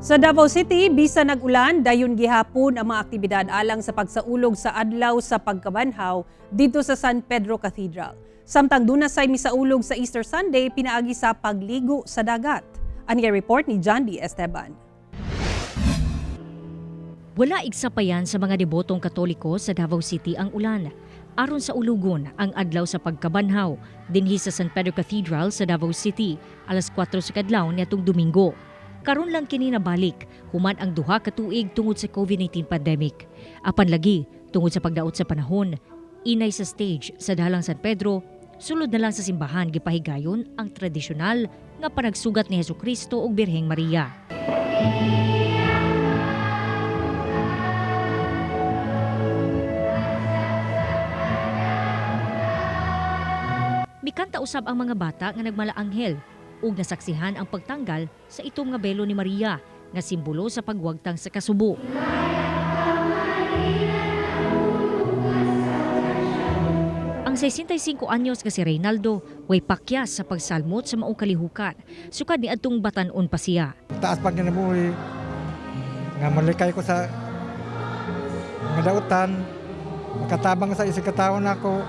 Sa Davao City, bisan nag-ulan, dayon gihapon ang mga aktibidad alang sa pagsaulog sa adlaw sa pagkabanhaw dito sa San Pedro Cathedral. Samtang dunasay misaulog sa Easter Sunday, pinaagi sa pagligo sa dagat. Ang report ni John D. Esteban. Wala igsapayan sa mga debotong Katoliko sa Davao City ang ulan. Aron sa ulugon ang adlaw sa pagkabanhaw dinhi sa San Pedro Cathedral sa Davao City alas 4 sa kadlaw niadtong Domingo. Karon lang kini nabalik human ang duha ka tuig tungod sa COVID-19 pandemic. Apan lagi tungod sa pagdaot sa panahon, inay sa stage sa Dalang San Pedro, sulod na lang sa simbahan gipahigayon ang tradisyonal nga panagsugat ni Hesukristo ug Birheng Maria. Mikanta usab ang mga bata nga nagmalaanghel ug nasaksihan ang pagtanggal sa itom nga belo ni Maria nga simbolo sa pagwagtang sa kasubo. Ang 65 anyos nga si Reynaldo way pakyas sa pagsalmot sa maong kalihukan sukad ni adtong batan-on pa siya. Taas pag kinabuhi nga malikay ko sa mga dautan, makatabang sa isang katawon ako.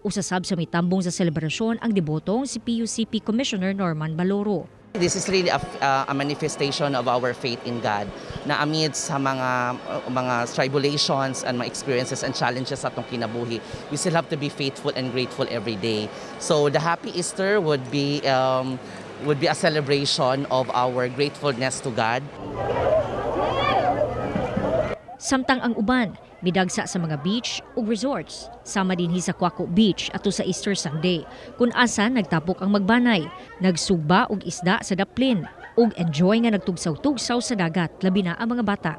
Usasab sa mitambong sa selebrasyon ang debotong si PUCP Commissioner Norman Baloro. This is really a manifestation of our faith in God na amid sa mga tribulations and mga experiences and challenges sa atong kinabuhi, we still have to be faithful and grateful every day. So the Happy Easter would be a celebration of our gratefulness to God. Samtang ang uban, midagsa sa mga beach ug resorts, sama dinhi sa Quaco Beach ato sa Easter Sunday, kung asa nagtapok ang magbanay, nagsugba og isda sa daplin, ug enjoy nga nagtugsaw-tugsaw sa dagat, labi na ang mga bata.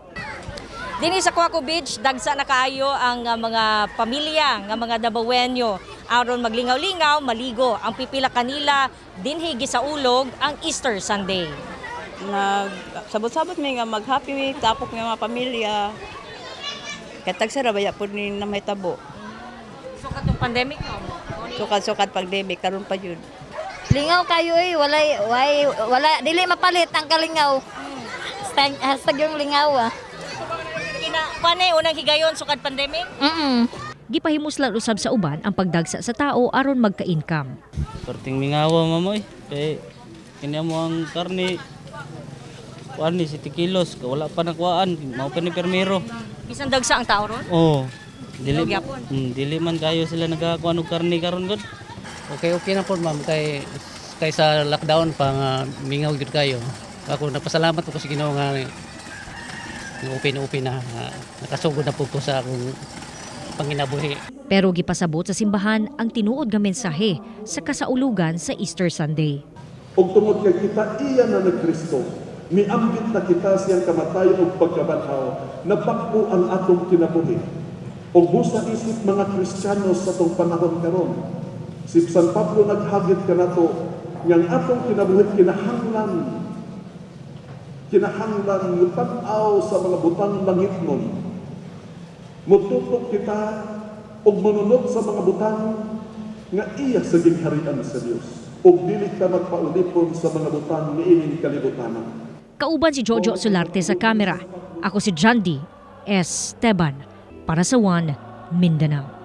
Dinhi sa Quaco Beach, dagsa na kaayo ang mga pamilya, nga mga Davaoenyo, aron maglingaw-lingaw, maligo. Ang pipila kanila dinhi gisaulog ang Easter Sunday. Sabot-sabot may nga mag-happy week, tapok nga mga pamilya. Katag sarabaya po ni na may tabo. So katong pandemic no? Sukat-sukat pandemic, karon pa yun. Lingaw kayo wala dili mapalit ang kalingaw. Hashtag yung lingaw Panay unang higayon sukad pandemic? Gipahimuslan usab sa uban ang pagdagsa sa tao aron magka-income. Perting mingawa mamoy, kay kanya mo ang karne. Kuan ni 7 kilos, wala pa nakuhaan, mao pa ni permero. Bisan dagsa ang tao ron? Oo. Dili man kayo sila nagakuan og karne karon gud. Okay na po ma'am kay sa lockdown pa nga mingaw gyud kayo. Ako napasalamat ko sa Ginoo nga open na nakasugod na po ko sa akong panginabuhi. Pero gipasabot sa simbahan ang tinuod nga mensahe sa kasaulugan sa Easter Sunday. Ug tungod kay kita iya na nagkristo, miambit na kita siyang kamatayon ug pagkabanhaw, nabag-o ang atong kinabuhi. Ug busa isip mga Kristiyano sa tong panahon karon, si San Pablo naghagit kanato yang atong kinabuhi kinahanglan mutanaw sa mga butang langitnon. Mututok kita ug manunod sa mga butang nga iya sa gingharian sa Dios. Ug dili ka magpaulipon sa mga butang niining kalibutanan. Kauban si Jojo Solarte sa kamera. Ako si John D. Esteban para sa One Mindanao.